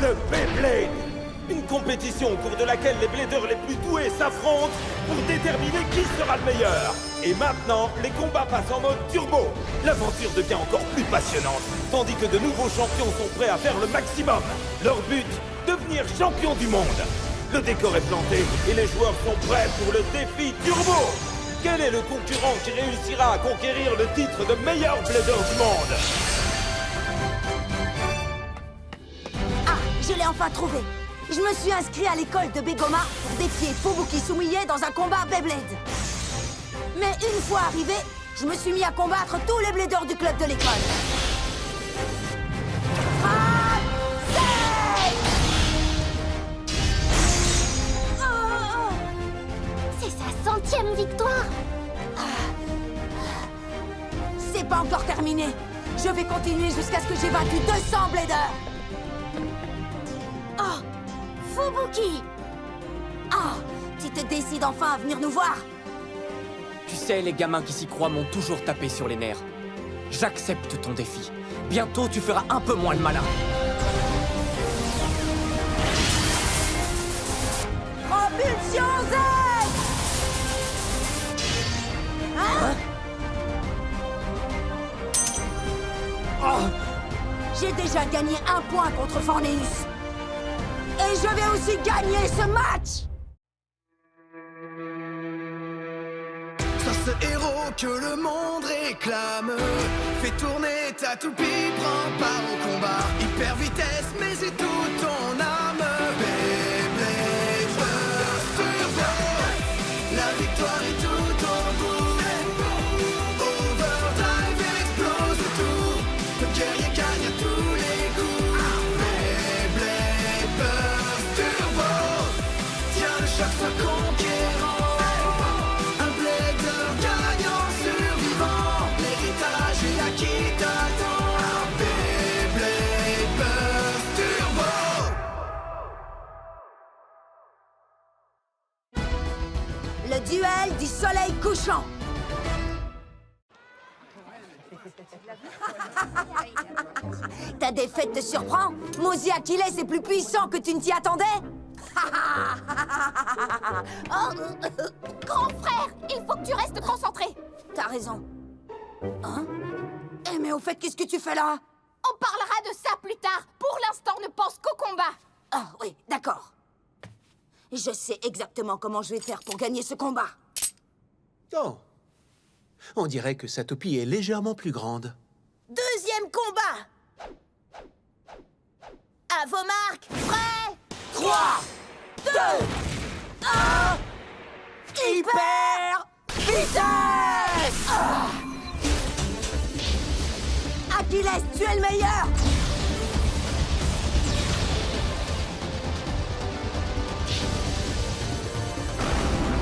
le Beyblade. Une compétition au cours de laquelle les bladers les plus doués s'affrontent pour déterminer qui sera le meilleur. Et maintenant, les combats passent en mode turbo. L'aventure devient encore plus passionnante, tandis que de nouveaux champions sont prêts à faire le maximum. Leur but, devenir champion du monde. Le décor est planté et les joueurs sont prêts pour le défi turbo. Quel est le concurrent qui réussira à conquérir le titre de meilleur blader du monde? Ah, je l'ai enfin trouvé. Je me suis inscrit à l'école de Begoma pour défier Fubuki Sumiye dans un combat Beyblade. Mais une fois arrivé, je me suis mis à combattre tous les bladers du club de l'école. C'est sa 100e victoire. C'est pas encore terminé. Je vais continuer jusqu'à ce que j'ai vaincu 200 bladers. Oh, Fubuki! Oh, tu te décides enfin à venir nous voir? Tu sais, les gamins qui s'y croient m'ont toujours tapé sur les nerfs. J'accepte ton défi. Bientôt, tu feras un peu moins le malin. Propulsion Z! Hein? Oh! J'ai déjà gagné un point contre Forneus. Et je vais aussi gagner ce match! Sois ce héros que le monde réclame. Fais tourner ta toupie, prends part au combat. Hyper vitesse, mais c'est tout ton âme. Beyblade Burst Turbo. La victoire est tout au bout. Overdrive et explose tout. Le guerrier gagne à tous les coups. Beyblade Burst Turbo. Tiens le choc, sois conquérant. Un blader gagnant, survivant. L'héritage est acquis, t'attends. Beyblade Burst Turbo. Le duel du soleil couchant. Ta défaite te surprend? Mosi Achilles est plus puissant que tu ne t'y attendais? Grand frère, il faut que tu restes concentré. T'as raison. Hein? Eh mais au fait, qu'est-ce que tu fais là? On parlera de ça plus tard. Pour l'instant, ne pense qu'au combat. Ah oui, d'accord. Je sais exactement comment je vais faire pour gagner ce combat. Oh. On dirait que sa toupie est légèrement plus grande. Deuxième combat! À vos marques, prêts? 3, 2, 1... Hyper vitesse! Achilles, tu es le meilleur!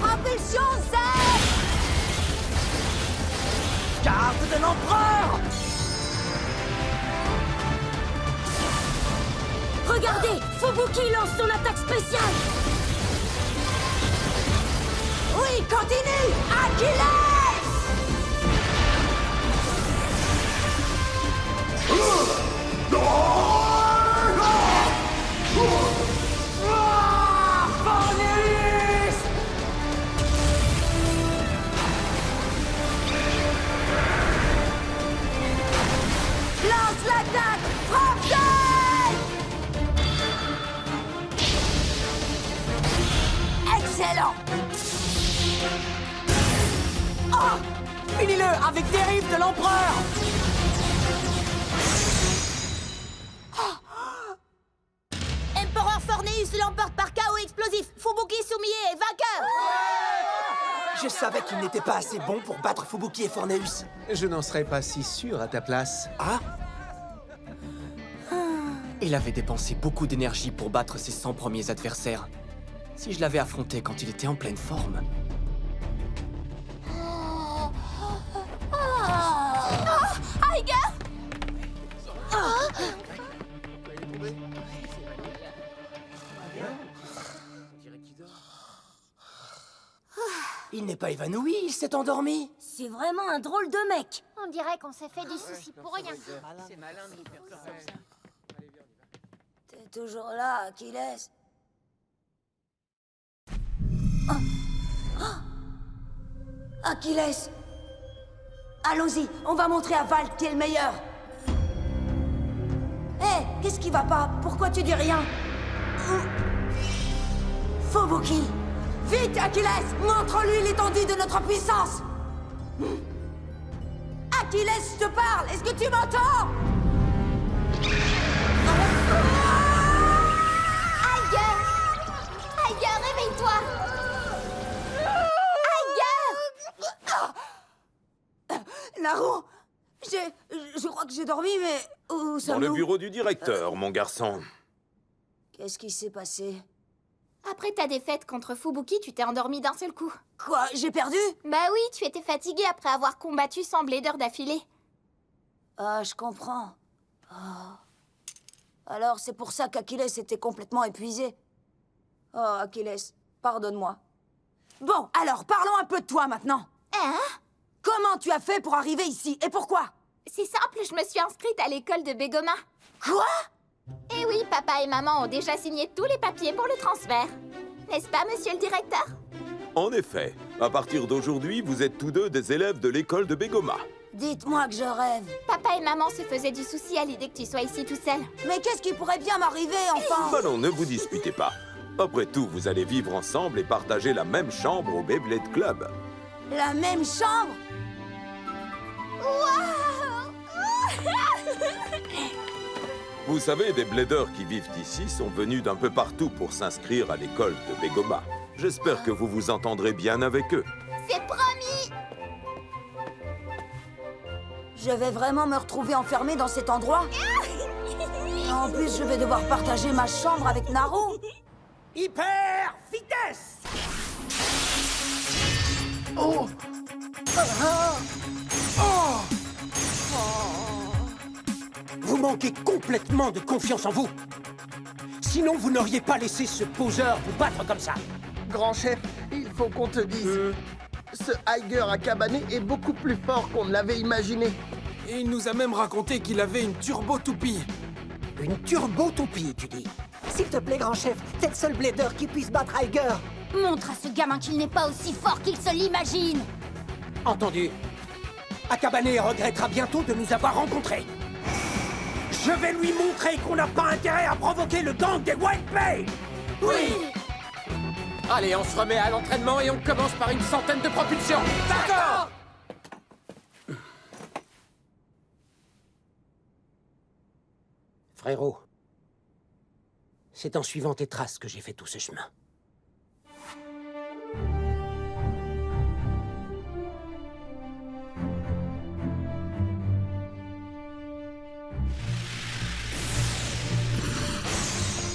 Propulsion Z! Carte de l'empereur! Regardez, Fubuki lance son attaque spéciale! Oui, continue! Achilles! Lance l'attaque! Frappe! Excellent! Oh! Finis-le avec dérive de l'empereur! Empereur Forneus l'emporte par chaos explosif. Fubuki Sumiye est vainqueur! Je savais qu'il n'était pas assez bon pour battre Fubuki et Forneus. Je n'en serais pas si sûr à ta place. Ah? Il avait dépensé beaucoup d'énergie pour battre ses 100 premiers adversaires. Si je l'avais affronté quand il était en pleine forme... Aiga! Il n'est pas évanoui, il s'est endormi. C'est vraiment un drôle de mec. On dirait qu'on s'est fait du souci pour rien. T'es toujours là, Achilles. Achilles! Allons-y, on va montrer à Val qui est le meilleur. Hé, qu'est-ce qui va pas? Pourquoi tu dis rien? Fubuki! Vite, Achilles! Montre-lui l'étendue de notre puissance! Achilles, je te parle! Est-ce que tu m'entends? Tiger, réveille-toi! Naru! Je crois que j'ai dormi, mais... Où Dans sommes-nous? le bureau du directeur, mon garçon. Qu'est-ce qui s'est passé? Après ta défaite contre Fubuki, tu t'es endormi d'un seul coup. Quoi? J'ai perdu? Bah oui, tu étais fatigué après avoir combattu 100 bladers d'affilée. Ah, je comprends. Ah. Alors, c'est pour ça qu'Achilles était complètement épuisé. Oh, Achilles, pardonne-moi. Bon, alors, parlons un peu de toi maintenant. Hein? Comment tu as fait pour arriver ici? Et pourquoi? C'est simple, je me suis inscrite à l'école de Begoma. Quoi? Et oui, papa et maman ont déjà signé tous les papiers pour le transfert. N'est-ce pas, monsieur le directeur? En effet, à partir d'aujourd'hui, vous êtes tous deux des élèves de l'école de Begoma. Dites-moi que je rêve. Papa et maman se faisaient du souci à l'idée que tu sois ici tout seul. Mais qu'est-ce qui pourrait bien m'arriver, enfin? Bah non, ne vous disputez pas. Après tout, vous allez vivre ensemble et partager la même chambre au Beyblade Club. La même chambre? Vous savez, des bladers qui vivent ici sont venus d'un peu partout pour s'inscrire à l'école de Begoma. J'espère que vous vous entendrez bien avec eux. C'est promis! Je vais vraiment me retrouver enfermée dans cet endroit? En plus, je vais devoir partager ma chambre avec Naru. Hyper vitesse. Oh. Vous manquez complètement de confiance en vous. Sinon, vous n'auriez pas laissé ce poseur vous battre comme ça. Grand chef, il faut qu'on te dise. Ce Tiger à cabané est beaucoup plus fort qu'on ne l'avait imaginé. Et il nous a même raconté qu'il avait une turbo-toupie. Une turbo-toupie, tu dis? S'il te plaît, grand chef, t'es le seul blader qui puisse battre Tiger. Montre à ce gamin qu'il n'est pas aussi fort qu'il se l'imagine. Entendu. Akabane regrettera bientôt de nous avoir rencontrés. Je vais lui montrer qu'on n'a pas intérêt à provoquer le gang des White Bay. Oui! Allez, on se remet à l'entraînement et on commence par une centaine de propulsions. D'accord! Frérot, c'est en suivant tes traces que j'ai fait tout ce chemin.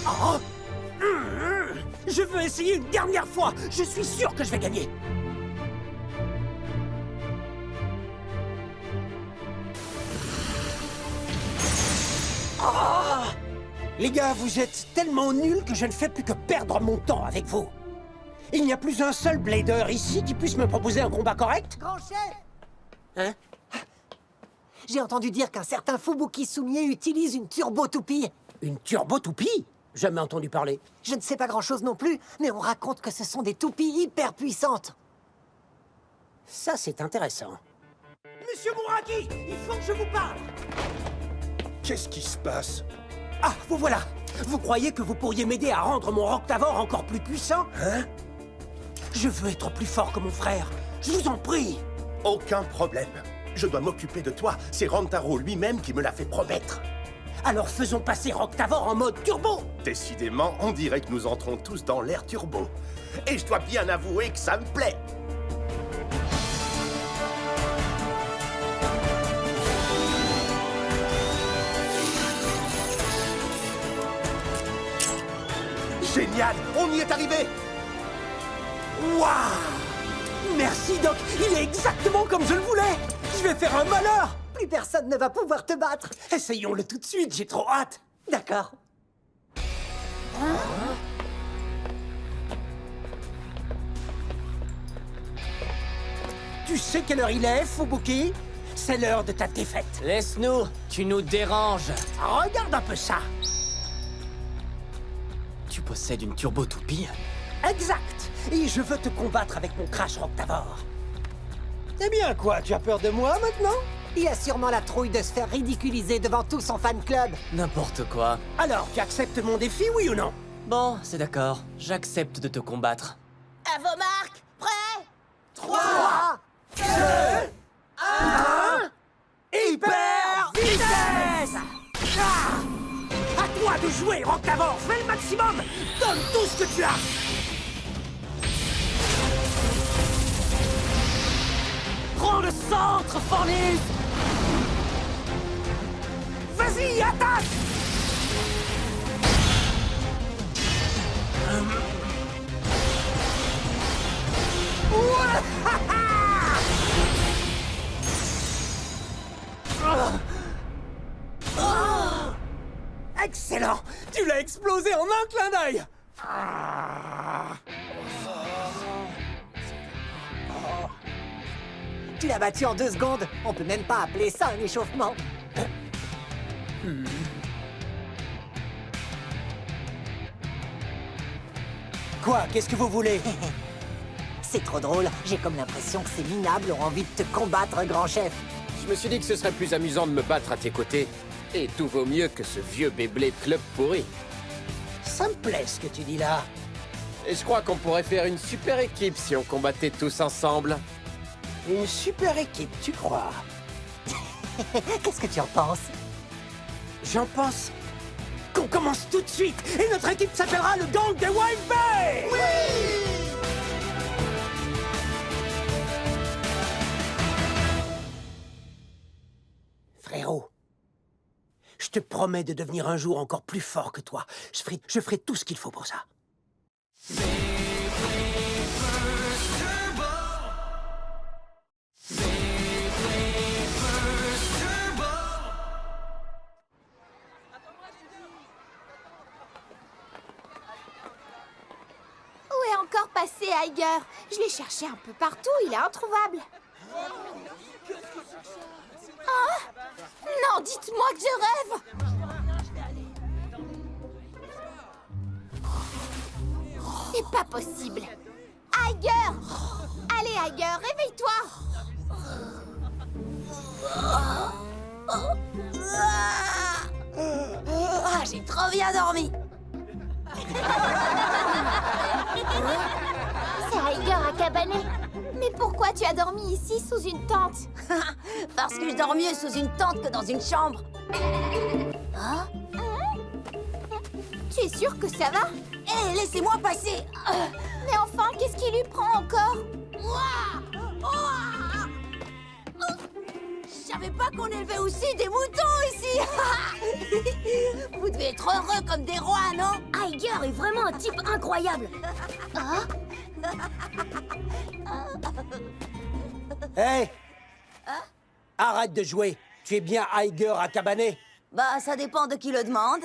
Oh! Je veux essayer une dernière fois. Je suis sûr que je vais gagner. Oh! Les gars, vous êtes tellement nuls que je ne fais plus que perdre mon temps avec vous. Il n'y a plus un seul blader ici qui puisse me proposer un combat correct? Grand chef! Hein? J'ai entendu dire qu'un certain Fubuki Sumié utilise une turbo-toupie. Une turbo-toupie? Jamais entendu parler. Je ne sais pas grand-chose non plus, mais on raconte que ce sont des toupies hyper puissantes. Ça, c'est intéressant. Monsieur Mouraki, il faut que je vous parle. Qu'est-ce qui se passe? Ah, vous voilà. Vous croyez que vous pourriez m'aider à rendre mon Roctavor encore plus puissant? Hein? Je veux être plus fort que mon frère. Je vous en prie. Aucun problème. Je dois m'occuper de toi. C'est Rantaro lui-même qui me l'a fait promettre. Alors faisons passer Roctavor en mode turbo. Décidément, on dirait que nous entrons tous dans l'ère turbo. Et je dois bien avouer que ça me plaît. Génial! On y est arrivé! Waouh! Merci, Doc. Il est exactement comme je le voulais. Je vais faire un malheur. Plus personne ne va pouvoir te battre. Essayons-le tout de suite, j'ai trop hâte. D'accord. Tu sais quelle heure il est, Fubuki? C'est l'heure de ta défaite. Laisse-nous, tu nous déranges. Regarde un peu ça. possèdes une turbo toupie? Exact. Et je veux te combattre avec mon Crash Roctavor. Eh bien quoi, tu as peur de moi maintenant? Il a sûrement la trouille de se faire ridiculiser devant tout son fan club. N'importe quoi. Alors, tu acceptes mon défi, oui ou non? Bon, c'est d'accord. J'accepte de te combattre. À vos marques, prêts? 3, Hyper vitesse! À toi de jouer, Roctavor! Fais le maximum! Donne tout ce que tu as! Prends le centre, Fornis! Vas-y, attaque! Excellent! Tu l'as explosé en un clin d'œil! tu l'as battu en 2 secondes. On peut même pas appeler ça un échauffement. Quoi? Qu'est-ce que vous voulez? C'est trop drôle. J'ai comme l'impression que ces minables ont envie de te combattre, grand chef. Je me suis dit que ce serait plus amusant de me battre à tes côtés. Et tout vaut mieux que ce vieux Beyblade Club pourri. Ça me plaît ce que tu dis là. Et je crois qu'on pourrait faire une super équipe si on combattait tous ensemble. Une super équipe, tu crois? Qu'est-ce que tu en penses? J'en pense qu'on commence tout de suite et notre équipe s'appellera le Gang des Wild Bay! Frérot, je te promets de devenir un jour encore plus fort que toi. Je ferai tout ce qu'il faut pour ça. Où est encore passé Iger? Je l'ai cherché un peu partout, il est introuvable. Ah! Non, dites-moi que je rêve! C'est pas possible. Iger! Allez, Iger, réveille-toi! Ah, j'ai trop bien dormi. C'est Iger à cabaner. Mais pourquoi tu as dormi ici sous une tente? Parce que je dors mieux sous une tente que dans une chambre. Hein? Tu es sûr que ça va? Hé, laissez-moi passer. Mais enfin, qu'est-ce qui lui prend encore? Je savais pas qu'on élevait aussi des moutons ici. Vous devez être heureux comme des rois, non? Iger est vraiment un type incroyable. Hé! Arrête de jouer. Tu es bien Iger à cabaner. Bah, ça dépend de qui le demande.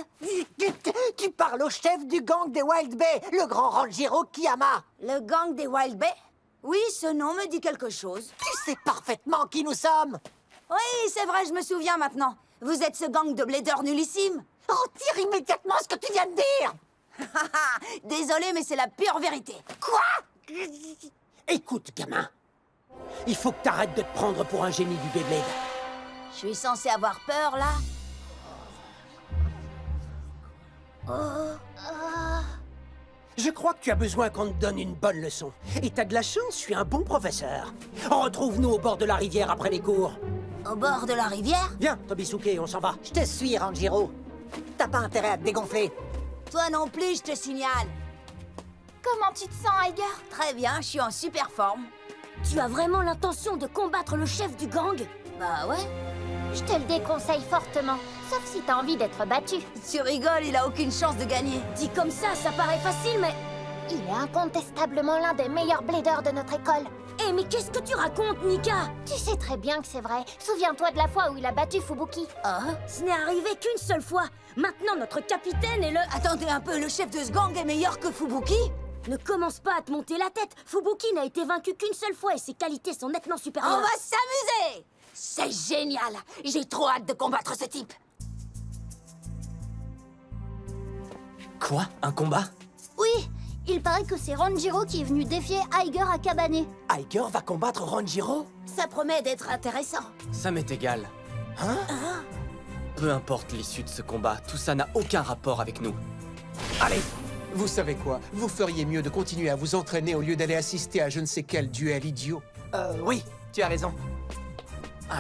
Tu parles au chef du Gang des Wild Bay, le grand Ranjiro Kiyama. Le gang des Wild Bay? Oui, ce nom me dit quelque chose. Tu sais parfaitement qui nous sommes. Oui, c'est vrai, je me souviens maintenant. Vous êtes ce gang de bladeurs nullissimes. Retire immédiatement ce que tu viens de dire. Désolé, mais c'est la pure vérité. Quoi? Écoute, gamin. Il faut que t'arrêtes de te prendre pour un génie du Beyblade. Je suis censé avoir peur, là? Je crois que tu as besoin qu'on te donne une bonne leçon. Et t'as de la chance, je suis un bon professeur. Retrouve-nous au bord de la rivière après les cours. Au bord de la rivière? Viens, Tobisuke, on s'en va. Je te suis, Ranjiro. T'as pas intérêt à te dégonfler. Toi non plus, je te signale. Comment tu te sens, Iger? Très bien, je suis en super forme. Tu as vraiment l'intention de combattre le chef du gang? Bah ouais. Je te le déconseille fortement, sauf si t'as envie d'être battu. Tu rigoles, il a aucune chance de gagner. Dit comme ça paraît facile, mais... Il est incontestablement l'un des meilleurs bladers de notre école. Eh, mais qu'est-ce que tu racontes, Nika? Tu sais très bien que c'est vrai. Souviens-toi de la fois où il a battu Fubuki. Ah? Ce n'est arrivé qu'une seule fois. Maintenant, notre capitaine est le... Attendez un peu, le chef de ce gang est meilleur que Fubuki? Ne commence pas à te monter la tête. Fubuki n'a été vaincu qu'une seule fois et ses qualités sont nettement supérieures. On va s'amuser! C'est génial! J'ai trop hâte de combattre ce type. Quoi? Un combat? Il paraît que c'est Ranjiro qui est venu défier Aiger à Kabane. Aiger va combattre Ranjiro? Ça promet d'être intéressant. Ça m'est égal. Hein? Peu importe l'issue de ce combat, tout ça n'a aucun rapport avec nous. Allez! Vous savez quoi? Vous feriez mieux de continuer à vous entraîner au lieu d'aller assister à je ne sais quel duel idiot. Oui, tu as raison.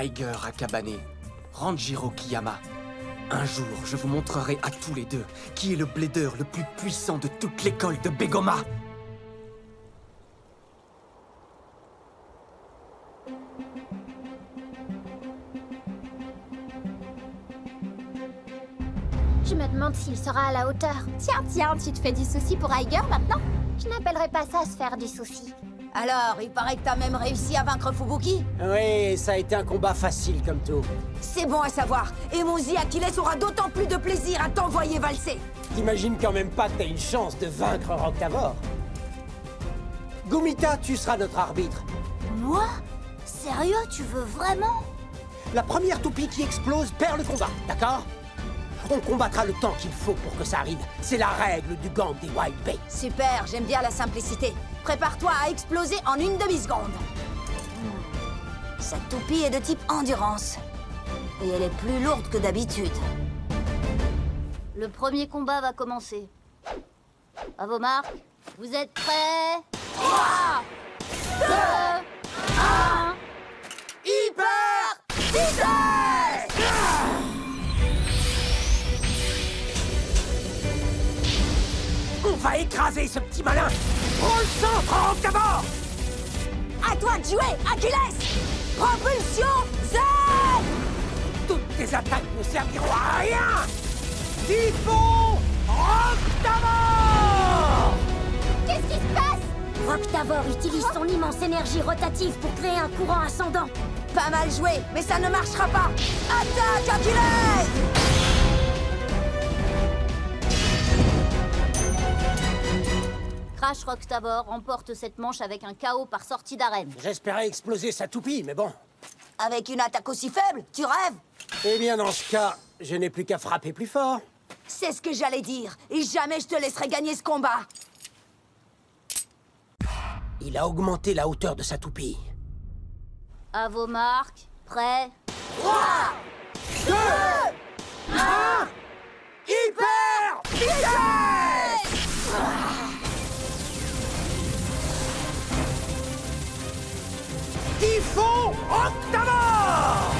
Aiger Akabane, Ranjiro Kiyama. Un jour, je vous montrerai à tous les deux qui est le blader le plus puissant de toute l'école de Begoma. Je me demande s'il sera à la hauteur. Tiens, tu te fais du souci pour Aiger maintenant? Je n'appellerais pas ça se faire du souci. Alors, il paraît que t'as même réussi à vaincre Fubuki? Oui, ça a été un combat facile comme tout. C'est bon à savoir. Et mon Zi Achilles aura d'autant plus de plaisir à t'envoyer valser. T'imagines quand même pas que t'as une chance de vaincre Roctavor. Gumita, tu seras notre arbitre. Moi? Sérieux, tu veux vraiment? La première toupie qui explose perd le combat, d'accord? On combattra le temps qu'il faut pour que ça arrive. C'est la règle du gang des Wild Bay. Super, j'aime bien la simplicité. Prépare-toi à exploser en une demi-seconde. Cette toupie est de type endurance. Et elle est plus lourde que d'habitude. Le premier combat va commencer. À vos marques, vous êtes prêts? 3, 2, 1... Hyper vitesse! On va écraser ce petit malin. Prends le centre, Roctavor! À toi de jouer, Achilles! Propulsion Z! Toutes tes attaques ne serviront à rien! Typhon Roctavor! Qu'est-ce qui se passe? Roctavor utilise son immense énergie rotative pour créer un courant ascendant. Pas mal joué, mais ça ne marchera pas! Attaque, Achilles! Crash Roctavor remporte cette manche avec un KO par sortie d'arène. J'espérais exploser sa toupie, mais bon. Avec une attaque aussi faible, tu rêves? Eh bien, dans ce cas, je n'ai plus qu'à frapper plus fort. C'est ce que j'allais dire, et jamais je te laisserai gagner ce combat. Il a augmenté la hauteur de sa toupie. À vos marques, prêts? 3, 2, 1... Hyper vitesse! Typhon Roctavor!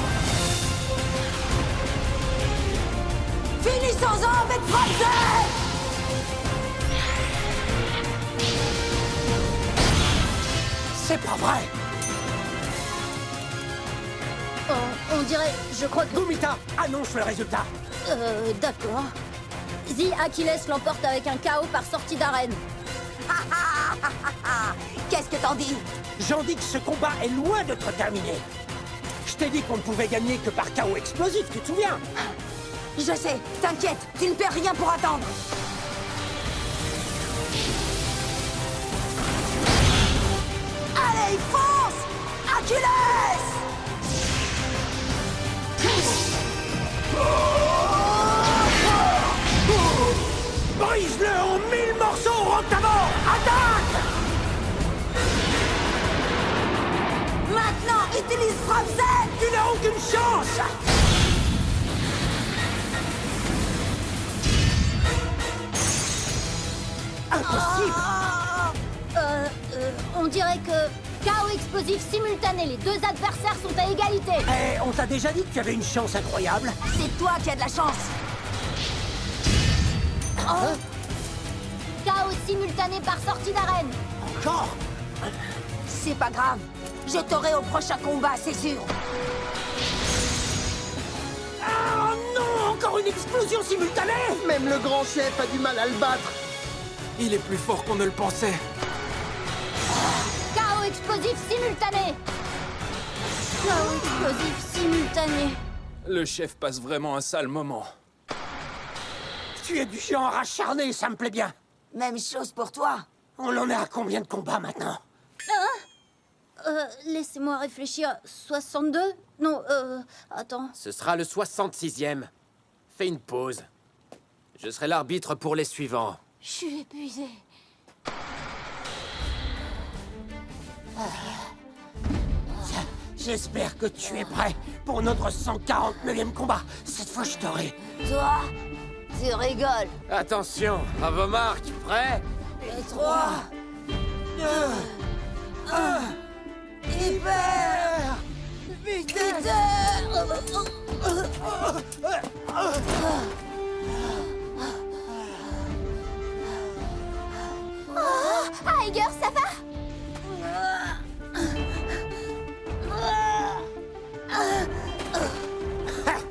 Finissons-en avec Frappé! C'est pas vrai! On dirait, je crois que... Gumita, annonce le résultat! D'accord. Zi Achilles l'emporte avec un KO par sortie d'arène. Qu'est-ce que t'en dis? J'en dis que ce combat est loin d'être terminé. Je t'ai dit qu'on ne pouvait gagner que par KO explosif, tu te souviens? Je sais, t'inquiète, tu ne perds rien pour attendre. Allez, fonce! Achilles! Brise-le en 1000 morceaux, Roctavor! Attaque! Maintenant, utilise Frappe Z! Tu n'as aucune chance! Impossible! On dirait que KO explosif simultané, les deux adversaires sont à égalité. Eh, on t'a déjà dit que tu avais une chance incroyable. C'est toi qui as de la chance. KO simultané par sortie d'arène. Encore? C'est pas grave. Je t'aurai au prochain combat, c'est sûr. Oh non! Encore une explosion simultanée! Même le grand chef a du mal à le battre. Il est plus fort qu'on ne le pensait. KO explosif simultané. KO explosif simultané. Le chef passe vraiment un sale moment. Tu es du genre acharné, ça me plaît bien. Même chose pour toi. On en est à combien de combats maintenant? Laissez-moi réfléchir. 62? Non, attends. Ce sera le 66e. Fais une pause. Je serai l'arbitre pour les suivants. Je suis épuisée. J'espère que tu es prêt pour notre 149e combat. Cette fois, je t'aurai. Toi, tu rigoles. Attention, à vos marques, prêts? Et 3, 2, 1, hyper vitesse. Oh, Iger, ça va?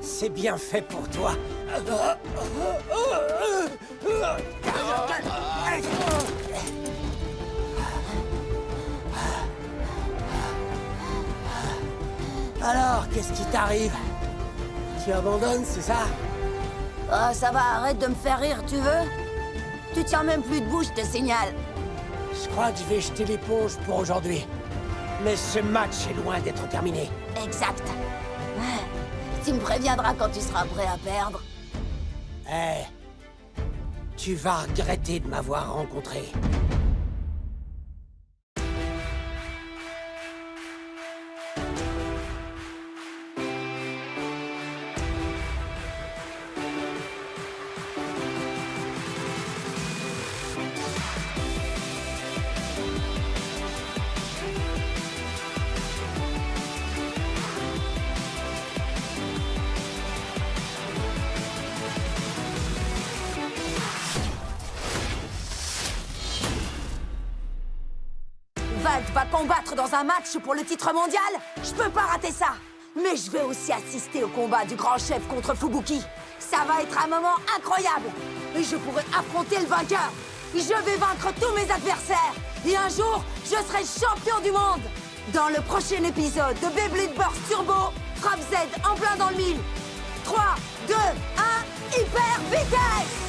C'est bien fait pour toi. Alors, qu'est-ce qui t'arrive? Tu abandonnes, c'est ça? Ah, ça va, arrête de me faire rire, tu veux? Tu tiens même plus debout, je te signale. Je crois que je vais jeter l'éponge pour aujourd'hui. Mais ce match est loin d'être terminé. Exact. Tu me préviendras quand tu seras prêt à perdre. Eh, tu vas regretter de m'avoir rencontré. Valt va combattre dans un match pour le titre mondial. Je peux pas rater ça. Mais je vais aussi assister au combat du grand chef contre Fubuki. Ça va être un moment incroyable. Et je pourrai affronter le vainqueur. Je vais vaincre tous mes adversaires. Et un jour, je serai champion du monde. Dans le prochain épisode de Beyblade Burst Turbo, Frappe Z en plein dans le mille. 3, 2, 1, hyper vitesse!